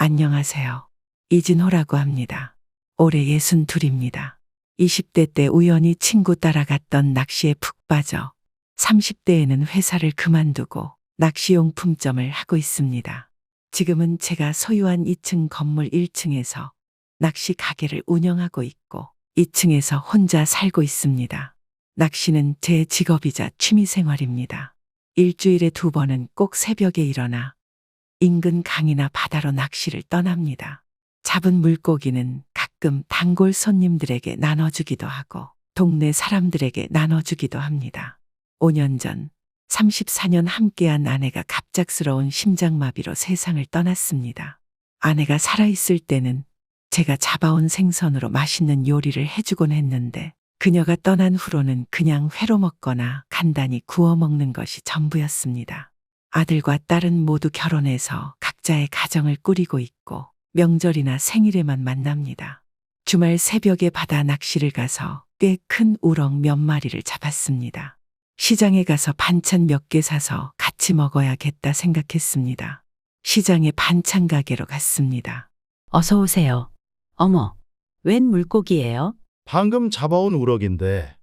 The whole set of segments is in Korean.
안녕하세요. 이진호라고 합니다. 올해 62입니다. 20대 때 우연히 친구 따라갔던 낚시에 푹 빠져 30대에는 회사를 그만두고 낚시용품점을 하고 있습니다. 지금은 제가 소유한 2층 건물 1층에서 낚시 가게를 운영하고 있고 2층에서 혼자 살고 있습니다. 낚시는 제 직업이자 취미생활입니다. 일주일에 2번은 꼭 새벽에 일어나 인근 강이나 바다로 낚시를 떠납니다. 잡은 물고기는 가끔 단골 손님들에게 나눠주기도 하고 동네 사람들에게 나눠주기도 합니다. 5년 전 34년 함께한 아내가 갑작스러운 심장마비로 세상을 떠났습니다. 아내가 살아있을 때는 제가 잡아온 생선으로 맛있는 요리를 해주곤 했는데 그녀가 떠난 후로는 그냥 회로 먹거나 간단히 구워 먹는 것이 전부였습니다. 아들과 딸은 모두 결혼해서 각자의 가정을 꾸리고 있고 명절이나 생일에만 만납니다. 주말 새벽에 바다 낚시를 가서 꽤 큰 우럭 몇 마리를 잡았습니다. 시장에 가서 반찬 몇 개 사서 같이 먹어야겠다 생각했습니다. 시장에 반찬 가게로 갔습니다. 어서 오세요. 어머, 웬 물고기예요? 방금 잡아온 우럭인데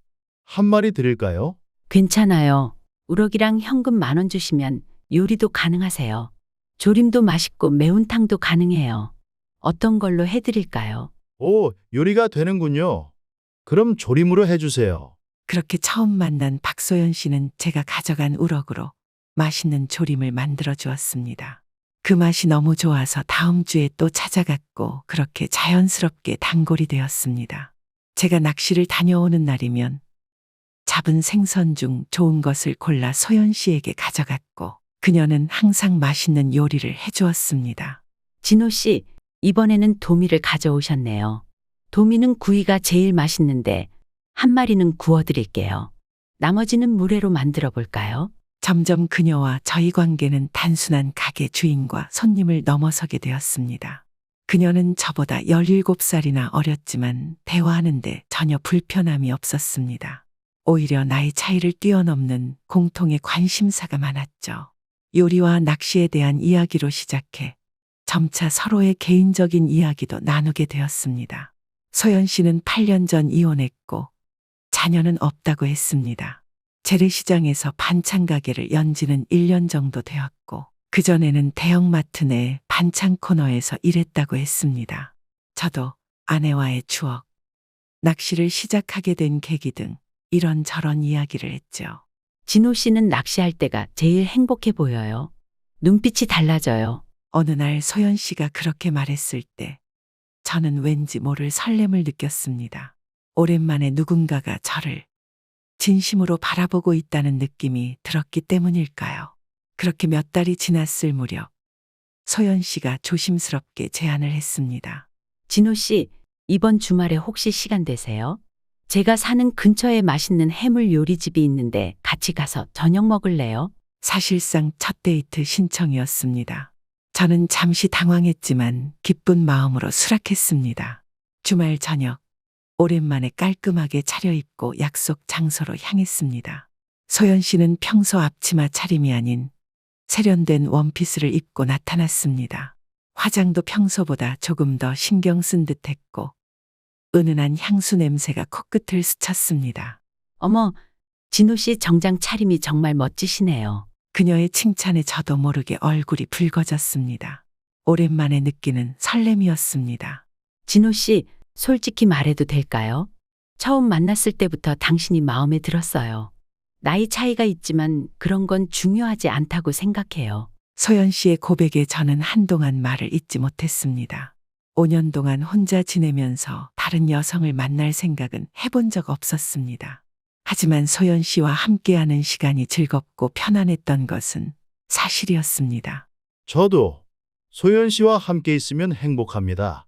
한 마리 드릴까요? 괜찮아요. 우럭이랑 현금 10,000원 주시면 요리도 가능하세요. 조림도 맛있고 매운탕도 가능해요. 어떤 걸로 해드릴까요? 오, 요리가 되는군요. 그럼 조림으로 해주세요. 그렇게 처음 만난 박소연 씨는 제가 가져간 우럭으로 맛있는 조림을 만들어 주었습니다. 그 맛이 너무 좋아서 다음 주에 또 찾아갔고 그렇게 자연스럽게 단골이 되었습니다. 제가 낚시를 다녀오는 날이면 잡은 생선 중 좋은 것을 골라 소연 씨에게 가져갔고 그녀는 항상 맛있는 요리를 해주었습니다. 진호 씨, 이번에는 도미를 가져오셨네요. 도미는 구이가 제일 맛있는데 한 마리는 구워드릴게요. 나머지는 물회로 만들어 볼까요? 점점 그녀와 저희 관계는 단순한 가게 주인과 손님을 넘어서게 되었습니다. 그녀는 저보다 17살이나 어렸지만 대화하는데 전혀 불편함이 없었습니다. 오히려 나이 차이를 뛰어넘는 공통의 관심사가 많았죠. 요리와 낚시에 대한 이야기로 시작해 점차 서로의 개인적인 이야기도 나누게 되었습니다. 소연 씨는 8년 전 이혼했고 자녀는 없다고 했습니다. 재래시장에서 반찬 가게를 연 지는 1년 정도 되었고 그전에는 대형마트 내 반찬 코너에서 일했다고 했습니다. 저도 아내와의 추억, 낚시를 시작하게 된 계기 등 이런저런 이야기를 했죠. 진호 씨는 낚시할 때가 제일 행복해 보여요. 눈빛이 달라져요. 어느 날 소연 씨가 그렇게 말했을 때 저는 왠지 모를 설렘을 느꼈습니다. 오랜만에 누군가가 저를 진심으로 바라보고 있다는 느낌이 들었기 때문일까요? 그렇게 몇 달이 지났을 무렵 소연 씨가 조심스럽게 제안을 했습니다. 진호 씨, 이번 주말에 혹시 시간 되세요? 제가 사는 근처에 맛있는 해물 요리집이 있는데 같이 가서 저녁 먹을래요? 사실상 첫 데이트 신청이었습니다. 저는 잠시 당황했지만 기쁜 마음으로 수락했습니다. 주말 저녁, 오랜만에 깔끔하게 차려입고 약속 장소로 향했습니다. 소연 씨는 평소 앞치마 차림이 아닌 세련된 원피스를 입고 나타났습니다. 화장도 평소보다 조금 더 신경 쓴 듯했고 은은한 향수 냄새가 코끝을 스쳤습니다. 어머, 진호 씨 정장 차림이 정말 멋지시네요. 그녀의 칭찬에 저도 모르게 얼굴이 붉어졌습니다. 오랜만에 느끼는 설렘이었습니다. 진호 씨, 솔직히 말해도 될까요? 처음 만났을 때부터 당신이 마음에 들었어요. 나이 차이가 있지만 그런 건 중요하지 않다고 생각해요. 소연 씨의 고백에 저는 한동안 말을 잇지 못했습니다. 5년 동안 혼자 지내면서 다른 여성을 만날 생각은 해본 적 없었습니다. 하지만 소연 씨와 함께하는 시간이 즐겁고 편안했던 것은 사실이었습니다. 저도 소연 씨와 함께 있으면 행복합니다.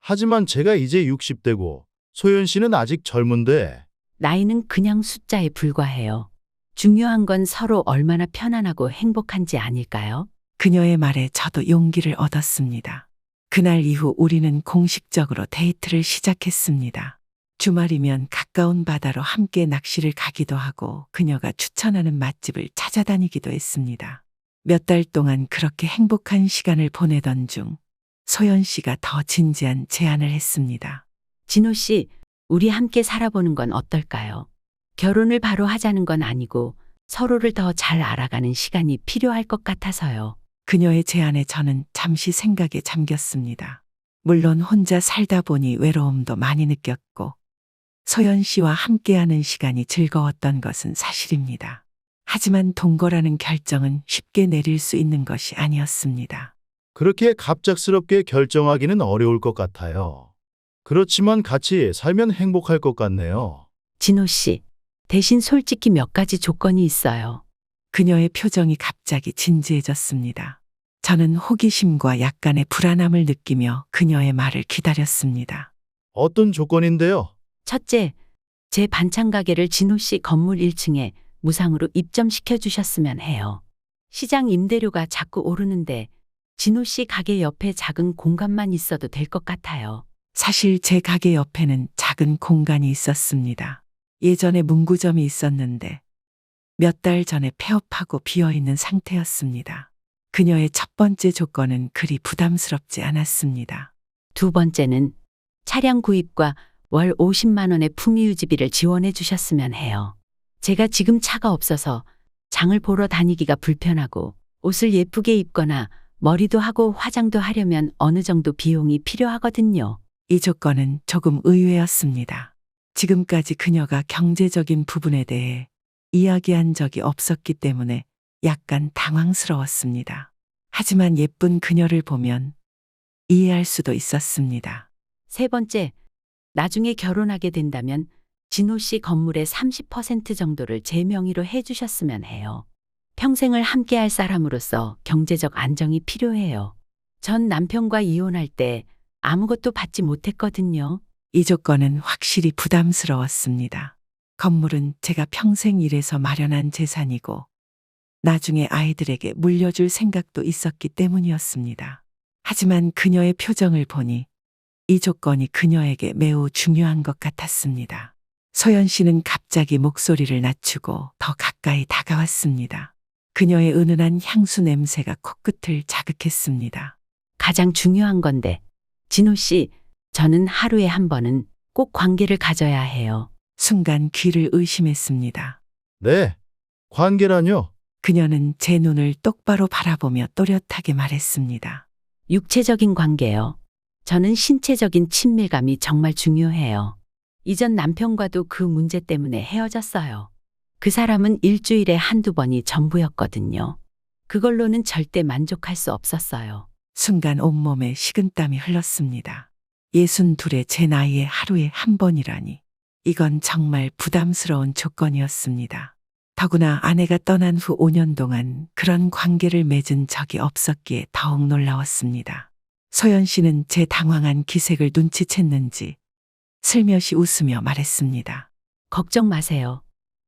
하지만 제가 이제 60대고 소연 씨는 아직 젊은데 나이는 그냥 숫자에 불과해요. 중요한 건 서로 얼마나 편안하고 행복한지 아닐까요? 그녀의 말에 저도 용기를 얻었습니다. 그날 이후 우리는 공식적으로 데이트를 시작했습니다. 주말이면 가까운 바다로 함께 낚시를 가기도 하고 그녀가 추천하는 맛집을 찾아다니기도 했습니다. 몇 달 동안 그렇게 행복한 시간을 보내던 중 소연 씨가 더 진지한 제안을 했습니다. 진호 씨, 우리 함께 살아보는 건 어떨까요? 결혼을 바로 하자는 건 아니고 서로를 더 잘 알아가는 시간이 필요할 것 같아서요. 그녀의 제안에 저는 잠시 생각에 잠겼습니다. 물론 혼자 살다 보니 외로움도 많이 느꼈고 소연 씨와 함께하는 시간이 즐거웠던 것은 사실입니다. 하지만 동거라는 결정은 쉽게 내릴 수 있는 것이 아니었습니다. 그렇게 갑작스럽게 결정하기는 어려울 것 같아요. 그렇지만 같이 살면 행복할 것 같네요. 진호 씨, 대신 솔직히 몇 가지 조건이 있어요. 그녀의 표정이 갑자기 진지해졌습니다. 저는 호기심과 약간의 불안함을 느끼며 그녀의 말을 기다렸습니다. 어떤 조건인데요? 첫째, 제 반찬 가게를 진호 씨 건물 1층에 무상으로 입점시켜 주셨으면 해요. 시장 임대료가 자꾸 오르는데 진호 씨 가게 옆에 작은 공간만 있어도 될 것 같아요. 사실 제 가게 옆에는 작은 공간이 있었습니다. 예전에 문구점이 있었는데 몇 달 전에 폐업하고 비어있는 상태였습니다. 그녀의 첫 번째 조건은 그리 부담스럽지 않았습니다. 두 번째는 차량 구입과 월 50만 원의 품위 유지비를 지원해 주셨으면 해요. 제가 지금 차가 없어서 장을 보러 다니기가 불편하고 옷을 예쁘게 입거나 머리도 하고 화장도 하려면 어느 정도 비용이 필요하거든요. 이 조건은 조금 의외였습니다. 지금까지 그녀가 경제적인 부분에 대해 이야기한 적이 없었기 때문에 약간 당황스러웠습니다. 하지만 예쁜 그녀를 보면 이해할 수도 있었습니다. 세 번째, 나중에 결혼하게 된다면 진호 씨 건물의 30% 정도를 제 명의로 해주셨으면 해요. 평생을 함께할 사람으로서 경제적 안정이 필요해요. 전 남편과 이혼할 때 아무것도 받지 못했거든요. 이 조건은 확실히 부담스러웠습니다. 건물은 제가 평생 일해서 마련한 재산이고 나중에 아이들에게 물려줄 생각도 있었기 때문이었습니다. 하지만 그녀의 표정을 보니 이 조건이 그녀에게 매우 중요한 것 같았습니다. 소연 씨는 갑자기 목소리를 낮추고 더 가까이 다가왔습니다. 그녀의 은은한 향수 냄새가 코끝을 자극했습니다. 가장 중요한 건데, 진호 씨, 저는 하루에 한 번은 꼭 관계를 가져야 해요. 순간 귀를 의심했습니다. 네. 관계라뇨? 그녀는 제 눈을 똑바로 바라보며 또렷하게 말했습니다. 육체적인 관계요. 저는 신체적인 친밀감이 정말 중요해요. 이전 남편과도 그 문제 때문에 헤어졌어요. 그 사람은 일주일에 한두 번이 전부였거든요. 그걸로는 절대 만족할 수 없었어요. 순간 온몸에 식은땀이 흘렀습니다. 62의 제 나이에 하루에 한 번이라니. 이건 정말 부담스러운 조건이었습니다. 더구나 아내가 떠난 후 5년 동안 그런 관계를 맺은 적이 없었기에 더욱 놀라웠습니다. 소연 씨는 제 당황한 기색을 눈치챘는지 슬며시 웃으며 말했습니다. 걱정 마세요.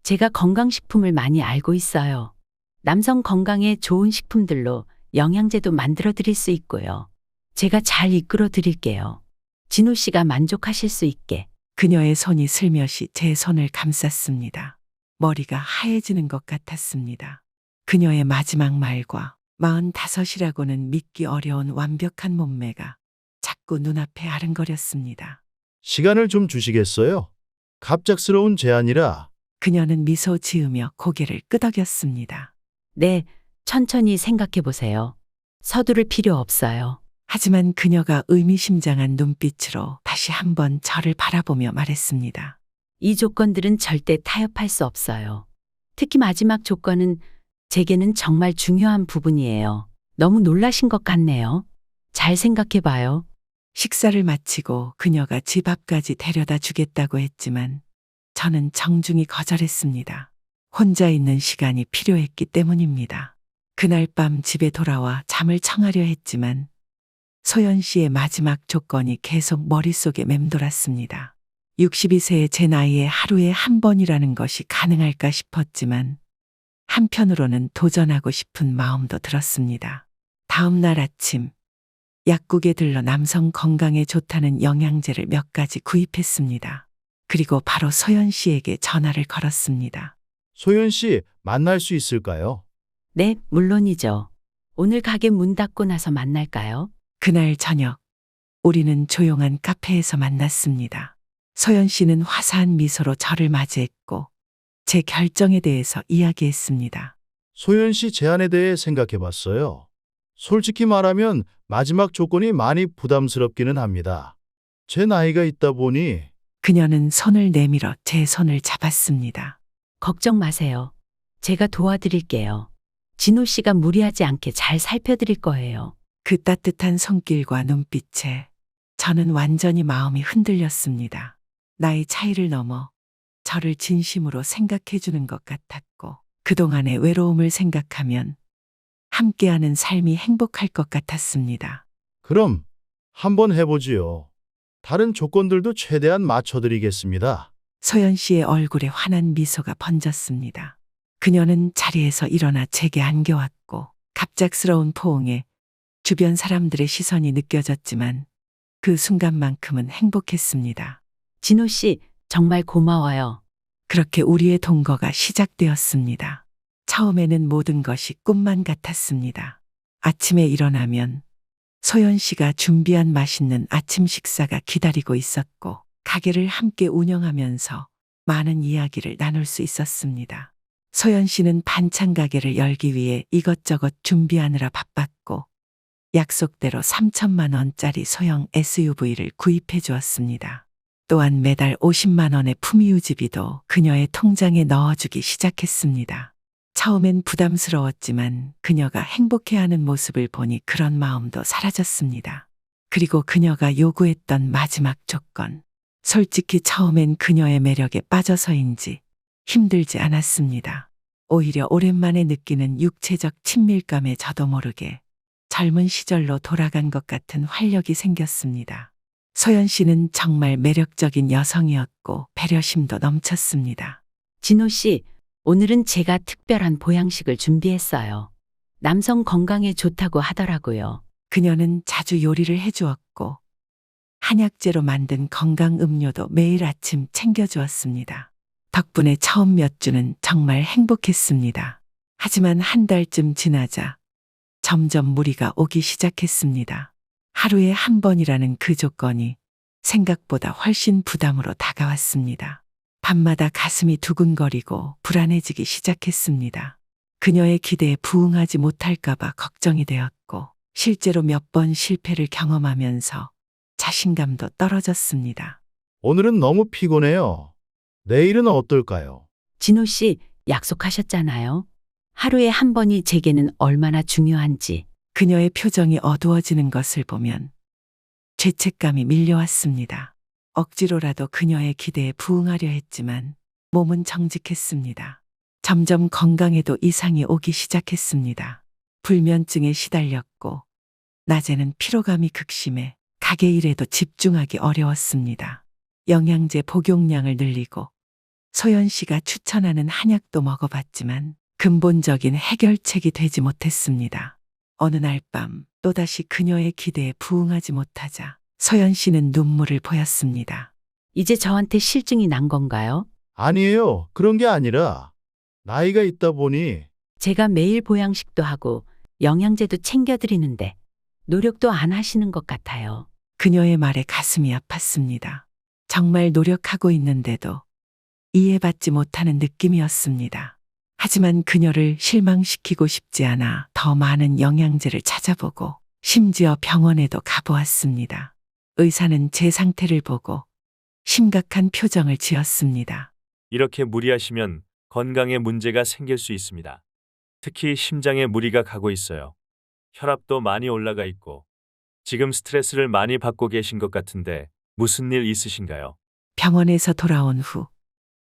제가 건강식품을 많이 알고 있어요. 남성 건강에 좋은 식품들로 영양제도 만들어 드릴 수 있고요. 제가 잘 이끌어 드릴게요. 진호 씨가 만족하실 수 있게. 그녀의 손이 슬며시 제 손을 감쌌습니다. 머리가 하얘지는 것 같았습니다. 그녀의 마지막 말과 45이라고는 믿기 어려운 완벽한 몸매가 자꾸 눈앞에 아른거렸습니다. 시간을 좀 주시겠어요? 갑작스러운 제안이라. 그녀는 미소 지으며 고개를 끄덕였습니다. 네, 천천히 생각해 보세요. 서두를 필요 없어요. 하지만 그녀가 의미심장한 눈빛으로 다시 한번 저를 바라보며 말했습니다. 이 조건들은 절대 타협할 수 없어요. 특히 마지막 조건은 제게는 정말 중요한 부분이에요. 너무 놀라신 것 같네요. 잘 생각해 봐요. 식사를 마치고 그녀가 집 앞까지 데려다 주겠다고 했지만 저는 정중히 거절했습니다. 혼자 있는 시간이 필요했기 때문입니다. 그날 밤 집에 돌아와 잠을 청하려 했지만 소연 씨의 마지막 조건이 계속 머릿속에 맴돌았습니다. 62세의 제 나이에 하루에 한 번이라는 것이 가능할까 싶었지만 한편으로는 도전하고 싶은 마음도 들었습니다. 다음 날 아침 약국에 들러 남성 건강에 좋다는 영양제를 몇 가지 구입했습니다. 그리고 바로 소연 씨에게 전화를 걸었습니다. 소연 씨, 만날 수 있을까요? 네, 물론이죠. 오늘 가게 문 닫고 나서 만날까요? 그날 저녁, 우리는 조용한 카페에서 만났습니다. 소연 씨는 화사한 미소로 저를 맞이했고, 제 결정에 대해서 이야기했습니다. 소연 씨 제안에 대해 생각해 봤어요. 솔직히 말하면 마지막 조건이 많이 부담스럽기는 합니다. 제 나이가 있다 보니 그녀는 손을 내밀어 제 손을 잡았습니다. 걱정 마세요. 제가 도와드릴게요. 진호 씨가 무리하지 않게 잘 살펴드릴 거예요. 그 따뜻한 손길과 눈빛에 저는 완전히 마음이 흔들렸습니다. 나이 차이를 넘어 저를 진심으로 생각해 주는 것 같았고, 그동안의 외로움을 생각하면 함께하는 삶이 행복할 것 같았습니다. 그럼 한번 해보지요. 다른 조건들도 최대한 맞춰드리겠습니다. 소연 씨의 얼굴에 환한 미소가 번졌습니다. 그녀는 자리에서 일어나 제게 안겨왔고, 갑작스러운 포옹에 주변 사람들의 시선이 느껴졌지만 그 순간만큼은 행복했습니다. 진호 씨, 정말 고마워요. 그렇게 우리의 동거가 시작되었습니다. 처음에는 모든 것이 꿈만 같았습니다. 아침에 일어나면 소연 씨가 준비한 맛있는 아침 식사가 기다리고 있었고, 가게를 함께 운영하면서 많은 이야기를 나눌 수 있었습니다. 소연 씨는 반찬 가게를 열기 위해 이것저것 준비하느라 바빴고, 약속대로 3천만 원짜리 소형 SUV를 구입해 주었습니다. 또한 매달 50만 원의 품위유지비도 그녀의 통장에 넣어주기 시작했습니다. 처음엔 부담스러웠지만 그녀가 행복해하는 모습을 보니 그런 마음도 사라졌습니다. 그리고 그녀가 요구했던 마지막 조건. 솔직히 처음엔 그녀의 매력에 빠져서인지 힘들지 않았습니다. 오히려 오랜만에 느끼는 육체적 친밀감에 저도 모르게 젊은 시절로 돌아간 것 같은 활력이 생겼습니다. 소연 씨는 정말 매력적인 여성이었고 배려심도 넘쳤습니다. 진호 씨, 오늘은 제가 특별한 보양식을 준비했어요. 남성 건강에 좋다고 하더라고요. 그녀는 자주 요리를 해주었고 한약재로 만든 건강 음료도 매일 아침 챙겨주었습니다. 덕분에 처음 몇 주는 정말 행복했습니다. 하지만 한 달쯤 지나자 점점 무리가 오기 시작했습니다. 하루에 한 번이라는 그 조건이 생각보다 훨씬 부담으로 다가왔습니다. 밤마다 가슴이 두근거리고 불안해지기 시작했습니다. 그녀의 기대에 부응하지 못할까봐 걱정이 되었고, 실제로 몇 번 실패를 경험하면서 자신감도 떨어졌습니다. 오늘은 너무 피곤해요. 내일은 어떨까요? 진호 씨, 약속하셨잖아요. 하루에 한 번이 제게는 얼마나 중요한지. 그녀의 표정이 어두워지는 것을 보면 죄책감이 밀려왔습니다. 억지로라도 그녀의 기대에 부응하려 했지만 몸은 정직했습니다. 점점 건강에도 이상이 오기 시작했습니다. 불면증에 시달렸고, 낮에는 피로감이 극심해 가게 일에도 집중하기 어려웠습니다. 영양제 복용량을 늘리고 소연 씨가 추천하는 한약도 먹어봤지만 근본적인 해결책이 되지 못했습니다. 어느 날 밤 또다시 그녀의 기대에 부응하지 못하자 소연 씨는 눈물을 보였습니다. 이제 저한테 실증이 난 건가요? 아니에요. 그런 게 아니라 나이가 있다 보니 제가 매일 보양식도 하고 영양제도 챙겨드리는데 노력도 안 하시는 것 같아요. 그녀의 말에 가슴이 아팠습니다. 정말 노력하고 있는데도 이해받지 못하는 느낌이었습니다. 하지만 그녀를 실망시키고 싶지 않아 더 많은 영양제를 찾아보고 심지어 병원에도 가보았습니다. 의사는 제 상태를 보고 심각한 표정을 지었습니다. 이렇게 무리하시면 건강에 문제가 생길 수 있습니다. 특히 심장에 무리가 가고 있어요. 혈압도 많이 올라가 있고 지금 스트레스를 많이 받고 계신 것 같은데 무슨 일 있으신가요? 병원에서 돌아온 후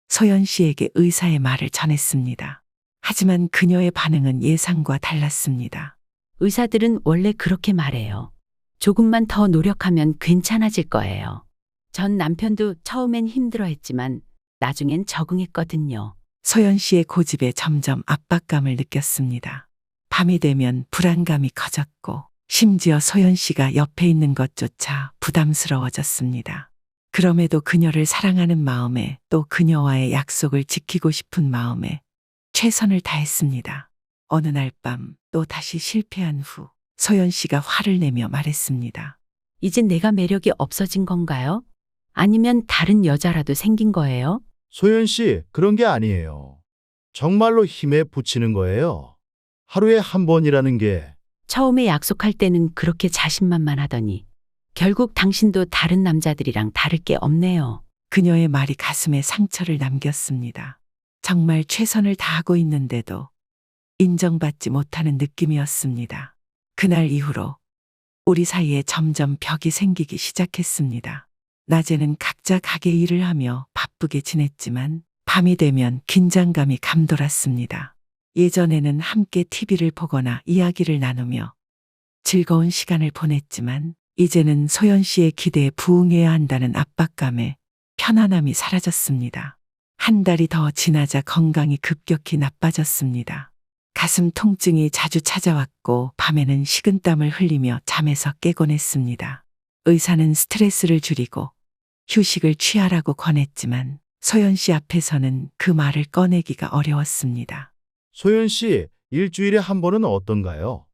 소연 씨에게 의사의 말을 전했습니다. 하지만 그녀의 반응은 예상과 달랐습니다. 의사들은 원래 그렇게 말해요. 조금만 더 노력하면 괜찮아질 거예요. 전 남편도 처음엔 힘들어했지만 나중엔 적응했거든요. 소연 씨의 고집에 점점 압박감을 느꼈습니다. 밤이 되면 불안감이 커졌고 심지어 소연 씨가 옆에 있는 것조차 부담스러워졌습니다. 그럼에도 그녀를 사랑하는 마음에 또 그녀와의 약속을 지키고 싶은 마음에 최선을 다했습니다. 어느 날 밤 또 다시 실패한 후 소연 씨가 화를 내며 말했습니다. 이젠 내가 매력이 없어진 건가요? 아니면 다른 여자라도 생긴 거예요? 소연 씨, 그런 게 아니에요. 정말로 힘에 부치는 거예요. 하루에 한 번이라는 게 처음에 약속할 때는 그렇게 자신만만하더니 결국 당신도 다른 남자들이랑 다를 게 없네요. 그녀의 말이 가슴에 상처를 남겼습니다. 정말 최선을 다하고 있는데도 인정받지 못하는 느낌이었습니다. 그날 이후로 우리 사이에 점점 벽이 생기기 시작했습니다. 낮에는 각자 가게 일을 하며 바쁘게 지냈지만 밤이 되면 긴장감이 감돌았습니다. 예전에는 함께 TV를 보거나 이야기를 나누며 즐거운 시간을 보냈지만 이제는 소연 씨의 기대에 부응해야 한다는 압박감에 편안함이 사라졌습니다. 한 달이 더 지나자 건강이 급격히 나빠졌습니다. 가슴 통증이 자주 찾아왔고 밤에는 식은땀을 흘리며 잠에서 깨곤 했습니다. 의사는 스트레스를 줄이고 휴식을 취하라고 권했지만 소연 씨 앞에서는 그 말을 꺼내기가 어려웠습니다. 소연 씨, 일주일에 한 번은 어떤가요?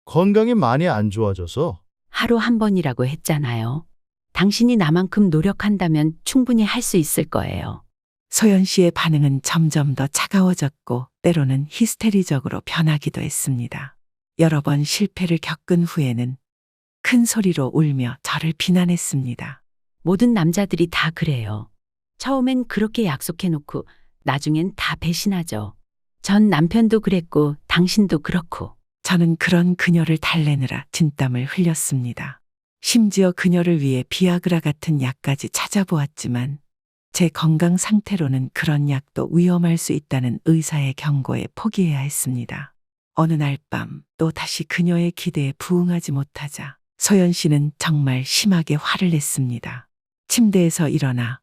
건강이 많이 안 좋아져서 하루 한 번이라고 했잖아요. 당신이 나만큼 노력한다면 충분히 할 수 있을 거예요. 소연 씨의 반응은 점점 더 차가워졌고 때로는 히스테리적으로 변하기도 했습니다. 여러 번 실패를 겪은 후에는 큰 소리로 울며 저를 비난했습니다. 모든 남자들이 다 그래요. 처음엔 그렇게 약속해놓고 나중엔 다 배신하죠. 전 남편도 그랬고 당신도 그렇고. 저는 그런 그녀를 달래느라 진땀을 흘렸습니다. 심지어 그녀를 위해 비아그라 같은 약까지 찾아보았지만 제 건강 상태로는 그런 약도 위험할 수 있다는 의사의 경고에 포기해야 했습니다. 어느 날 밤 또 다시 그녀의 기대에 부응하지 못하자 소연 씨는 정말 심하게 화를 냈습니다. 침대에서 일어나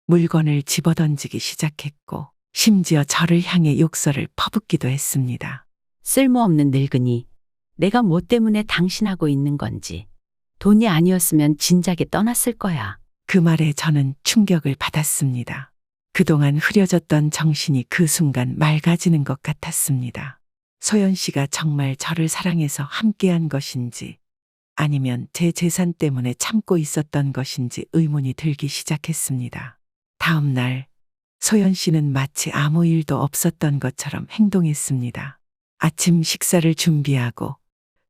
물건을 집어던지기 시작했고 심지어 저를 향해 욕설을 퍼붓기도 했습니다. 쓸모없는 늙은이. 내가 뭐 때문에 당신하고 있는 건지. 돈이 아니었으면 진작에 떠났을 거야. 그 말에 저는 충격을 받았습니다. 그동안 흐려졌던 정신이 그 순간 맑아지는 것 같았습니다. 소연 씨가 정말 저를 사랑해서 함께한 것인지 아니면 제 재산 때문에 참고 있었던 것인지 의문이 들기 시작했습니다. 다음 날 소연 씨는 마치 아무 일도 없었던 것처럼 행동했습니다. 아침 식사를 준비하고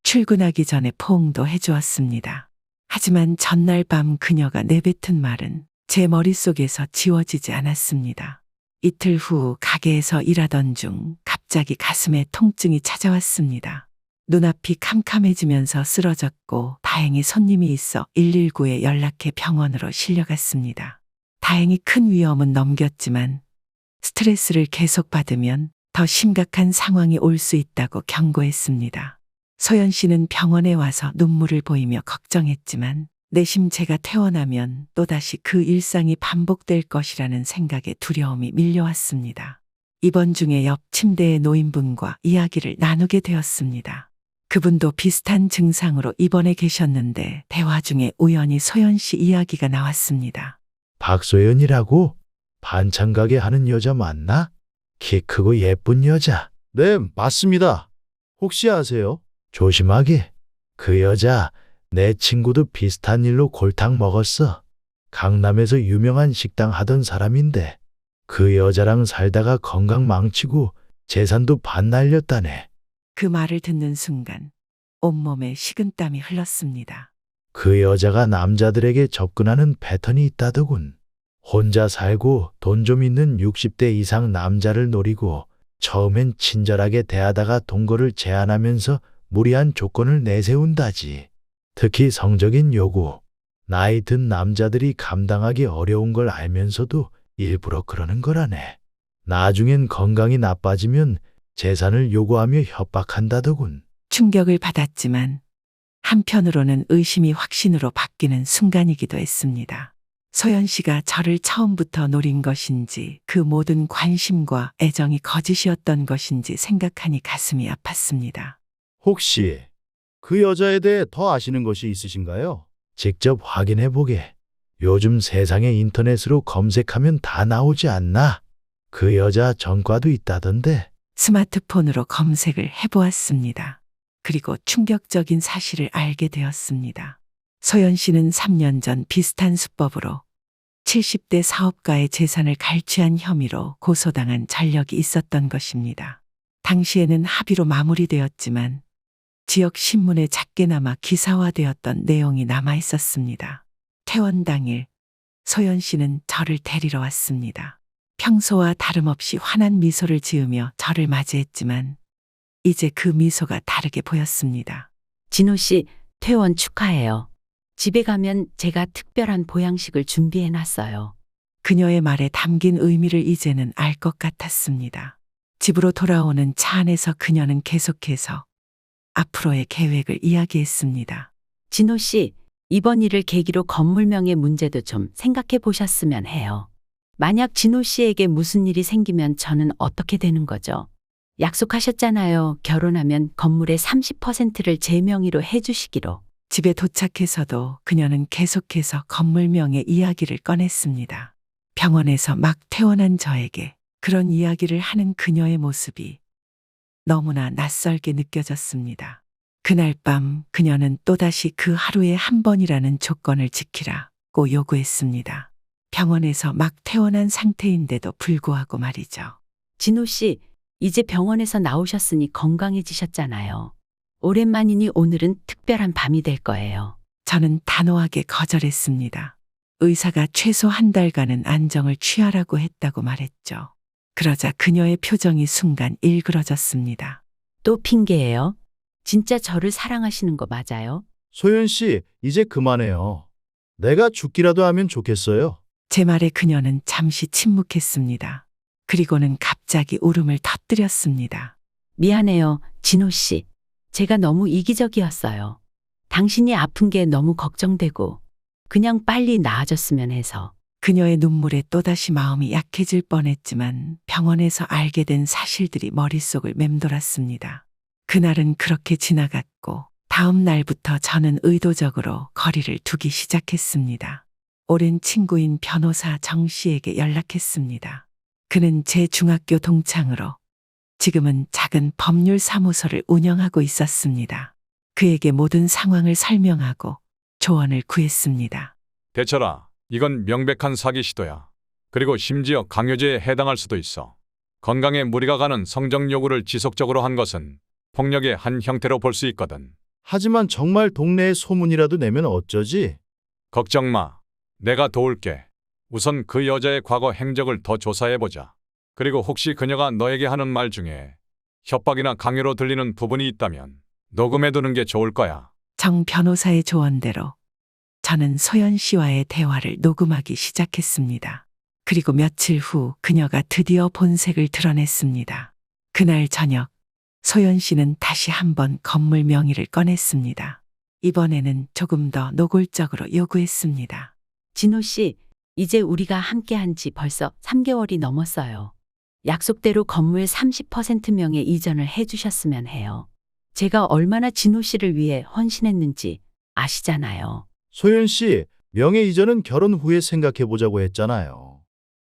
출근하기 전에 포옹도 해주었습니다. 하지만 전날 밤 그녀가 내뱉은 말은 제 머릿속에서 지워지지 않았습니다. 이틀 후 가게에서 일하던 중 갑자기 가슴에 통증이 찾아왔습니다. 눈앞이 캄캄해지면서 쓰러졌고 다행히 손님이 있어 119에 연락해 병원으로 실려갔습니다. 다행히 큰 위험은 넘겼지만 스트레스를 계속 받으면 더 심각한 상황이 올 수 있다고 경고했습니다. 소연 씨는 병원에 와서 눈물을 보이며 걱정했지만 내심 제가 퇴원하면 또다시 그 일상이 반복될 것이라는 생각에 두려움이 밀려왔습니다. 입원 중에 옆 침대의 노인분과 이야기를 나누게 되었습니다. 그분도 비슷한 증상으로 입원해 계셨는데 대화 중에 우연히 소연 씨 이야기가 나왔습니다. 박소연이라고? 반찬 가게 하는 여자 맞나? 키 크고 예쁜 여자. 네, 맞습니다. 혹시 아세요? 조심하게. 그 여자 내 친구도 비슷한 일로 골탕 먹었어. 강남에서 유명한 식당 하던 사람인데 그 여자랑 살다가 건강 망치고 재산도 반 날렸다네. 그 말을 듣는 순간 온몸에 식은땀이 흘렀습니다. 그 여자가 남자들에게 접근하는 패턴이 있다더군. 혼자 살고 돈 좀 있는 60대 이상 남자를 노리고 처음엔 친절하게 대하다가 동거를 제안하면서 무리한 조건을 내세운다지. 특히 성적인 요구. 나이 든 남자들이 감당하기 어려운 걸 알면서도 일부러 그러는 거라네. 나중엔 건강이 나빠지면 재산을 요구하며 협박한다더군. 충격을 받았지만 한편으로는 의심이 확신으로 바뀌는 순간이기도 했습니다. 소연 씨가 저를 처음부터 노린 것인지 그 모든 관심과 애정이 거짓이었던 것인지 생각하니 가슴이 아팠습니다. 혹시 그 여자에 대해 더 아시는 것이 있으신가요? 직접 확인해 보게. 요즘 세상에 인터넷으로 검색하면 다 나오지 않나? 그 여자 전과도 있다던데. 스마트폰으로 검색을 해보았습니다. 그리고 충격적인 사실을 알게 되었습니다. 소연 씨는 3년 전 비슷한 수법으로 70대 사업가의 재산을 갈취한 혐의로 고소당한 전력이 있었던 것입니다. 당시에는 합의로 마무리되었지만 지역 신문에 작게나마 기사화되었던 내용이 남아 있었습니다. 퇴원 당일 소연 씨는 저를 데리러 왔습니다. 평소와 다름없이 환한 미소를 지으며 저를 맞이했지만 이제 그 미소가 다르게 보였습니다. 진호 씨, 퇴원 축하해요. 집에 가면 제가 특별한 보양식을 준비해 놨어요. 그녀의 말에 담긴 의미를 이제는 알 것 같았습니다. 집으로 돌아오는 차 안에서 그녀는 계속해서 앞으로의 계획을 이야기했습니다. 진호 씨, 이번 일을 계기로 건물명의 문제도 좀 생각해 보셨으면 해요. 만약 진호 씨에게 무슨 일이 생기면 저는 어떻게 되는 거죠? 약속하셨잖아요. 결혼하면 건물의 30%를 제 명의로 해주시기로. 집에 도착해서도 그녀는 계속해서 건물명의 이야기를 꺼냈습니다. 병원에서 막 퇴원한 저에게 그런 이야기를 하는 그녀의 모습이 너무나 낯설게 느껴졌습니다. 그날 밤 그녀는 또다시 그 하루에 한 번이라는 조건을 지키라고 요구했습니다. 병원에서 막 퇴원한 상태인데도 불구하고 말이죠. 진호 씨, 이제 병원에서 나오셨으니 건강해지셨잖아요. 오랜만이니 오늘은 특별한 밤이 될 거예요. 저는 단호하게 거절했습니다. 의사가 최소 한 달간은 안정을 취하라고 했다고 말했죠. 그러자 그녀의 표정이 순간 일그러졌습니다. 또 핑계예요? 진짜 저를 사랑하시는 거 맞아요? 소연 씨, 이제 그만해요. 내가 죽기라도 하면 좋겠어요. 제 말에 그녀는 잠시 침묵했습니다. 그리고는 갑자기 울음을 터뜨렸습니다. 미안해요, 진호 씨. 제가 너무 이기적이었어요. 당신이 아픈 게 너무 걱정되고 그냥 빨리 나아졌으면 해서. 그녀의 눈물에 또다시 마음이 약해질 뻔했지만 병원에서 알게 된 사실들이 머릿속을 맴돌았습니다. 그날은 그렇게 지나갔고 다음 날부터 저는 의도적으로 거리를 두기 시작했습니다. 오랜 친구인 변호사 정 씨에게 연락했습니다. 그는 제 중학교 동창으로 지금은 작은 법률 사무소를 운영하고 있었습니다. 그에게 모든 상황을 설명하고 조언을 구했습니다. 대철아, 이건 명백한 사기 시도야. 그리고 심지어 강요죄에 해당할 수도 있어. 건강에 무리가 가는 성적 요구를 지속적으로 한 것은 폭력의 한 형태로 볼 수 있거든. 하지만 정말 동네에 소문이라도 내면 어쩌지? 걱정 마. 내가 도울게. 우선 그 여자의 과거 행적을 더 조사해보자. 그리고 혹시 그녀가 너에게 하는 말 중에 협박이나 강요로 들리는 부분이 있다면 녹음해두는 게 좋을 거야. 정 변호사의 조언대로 저는 소연 씨와의 대화를 녹음하기 시작했습니다. 그리고 며칠 후 그녀가 드디어 본색을 드러냈습니다. 그날 저녁 소연 씨는 다시 한번 건물 명의를 꺼냈습니다. 이번에는 조금 더 노골적으로 요구했습니다. 진호 씨, 이제 우리가 함께한 지 벌써 3개월이 넘었어요. 약속대로 건물 30% 명의 이전을 해주셨으면 해요. 제가 얼마나 진호 씨를 위해 헌신했는지 아시잖아요. 소연 씨, 명예 이전은 결혼 후에 생각해 보자고 했잖아요.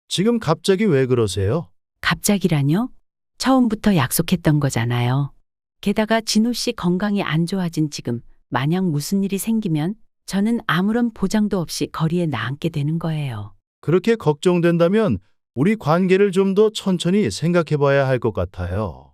지금 갑자기 왜 그러세요? 갑자기라뇨? 처음부터 약속했던 거잖아요. 게다가 진호 씨 건강이 안 좋아진 지금 만약 무슨 일이 생기면 저는 아무런 보장도 없이 거리에 나앉게 되는 거예요. 그렇게 걱정된다면 우리 관계를 좀 더 천천히 생각해 봐야 할 것 같아요.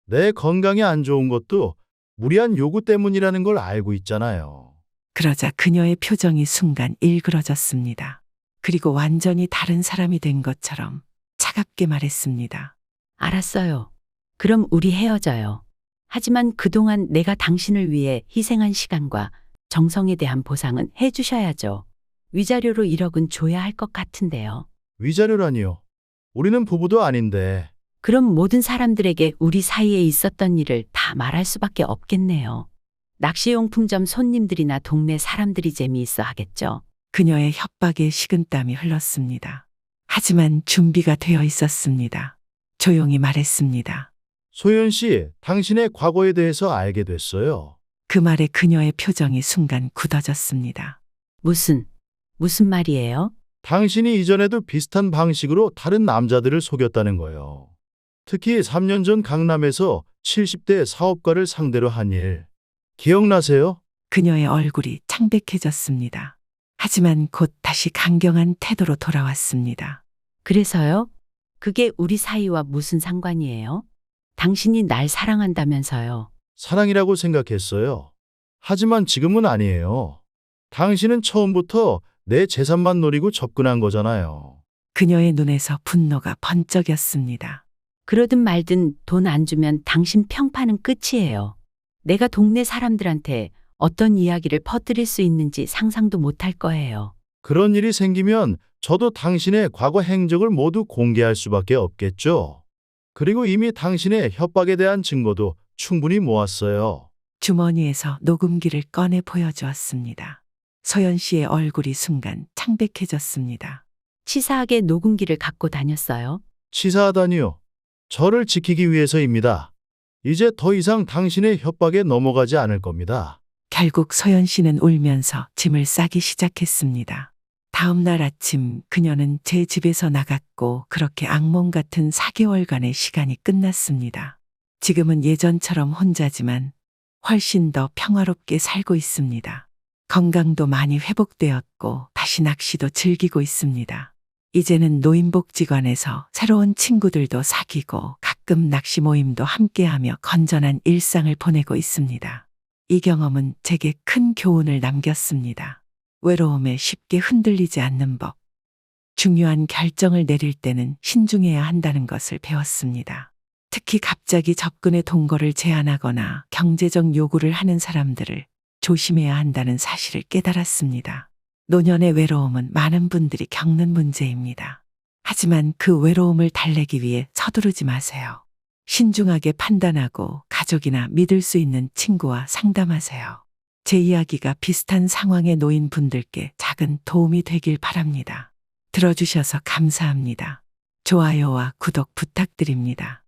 내 건강이 안 좋은 것도 무리한 요구 때문이라는 걸 알고 있잖아요. 그러자 그녀의 표정이 순간 일그러졌습니다. 그리고 완전히 다른 사람이 된 것처럼 차갑게 말했습니다. 알았어요. 그럼 우리 헤어져요. 하지만 그동안 내가 당신을 위해 희생한 시간과 정성에 대한 보상은 해주셔야죠. 위자료로 1억은 줘야 할 것 같은데요. 위자료라니요. 우리는 부부도 아닌데. 그럼 모든 사람들에게 우리 사이에 있었던 일을 다 말할 수밖에 없겠네요. 낚시용품점 손님들이나 동네 사람들이 재미있어 하겠죠. 그녀의 협박에 식은땀이 흘렀습니다. 하지만 준비가 되어 있었습니다. 조용히 말했습니다. 소연 씨, 당신의 과거에 대해서 알게 됐어요. 그 말에 그녀의 표정이 순간 굳어졌습니다. 무슨 말이에요? 당신이 이전에도 비슷한 방식으로 다른 남자들을 속였다는 거예요. 특히 3년 전 강남에서 70대 사업가를 상대로 한 일. 기억나세요? 그녀의 얼굴이 창백해졌습니다. 하지만 곧 다시 강경한 태도로 돌아왔습니다. 그래서요? 그게 우리 사이와 무슨 상관이에요? 당신이 날 사랑한다면서요. 사랑이라고 생각했어요. 하지만 지금은 아니에요. 당신은 처음부터 내 재산만 노리고 접근한 거잖아요. 그녀의 눈에서 분노가 번쩍였습니다. 그러든 말든 돈 안 주면 당신 평판은 끝이에요. 내가 동네 사람들한테 어떤 이야기를 퍼뜨릴 수 있는지 상상도 못할 거예요. 그런 일이 생기면 저도 당신의 과거 행적을 모두 공개할 수밖에 없겠죠. 그리고 이미 당신의 협박에 대한 증거도 충분히 모았어요. 주머니에서 녹음기를 꺼내 보여주었습니다. 서연 씨의 얼굴이 순간 창백해졌습니다. 치사하게 녹음기를 갖고 다녔어요. 치사하다니요. 저를 지키기 위해서입니다. 이제 더 이상 당신의 협박에 넘어가지 않을 겁니다. 결국 서연 씨는 울면서 짐을 싸기 시작했습니다. 다음 날 아침 그녀는 제 집에서 나갔고 그렇게 악몽 같은 4개월간의 시간이 끝났습니다. 지금은 예전처럼 혼자지만 훨씬 더 평화롭게 살고 있습니다. 건강도 많이 회복되었고 다시 낚시도 즐기고 있습니다. 이제는 노인복지관에서 새로운 친구들도 사귀고 가끔 낚시 모임도 함께하며 건전한 일상을 보내고 있습니다. 이 경험은 제게 큰 교훈을 남겼습니다. 외로움에 쉽게 흔들리지 않는 법. 중요한 결정을 내릴 때는 신중해야 한다는 것을 배웠습니다. 특히 갑자기 접근의 동거를 제안하거나 경제적 요구를 하는 사람들을 조심해야 한다는 사실을 깨달았습니다. 노년의 외로움은 많은 분들이 겪는 문제입니다. 하지만 그 외로움을 달래기 위해 서두르지 마세요. 신중하게 판단하고 가족이나 믿을 수 있는 친구와 상담하세요. 제 이야기가 비슷한 상황에 놓인 분들께 작은 도움이 되길 바랍니다. 들어주셔서 감사합니다. 좋아요와 구독 부탁드립니다.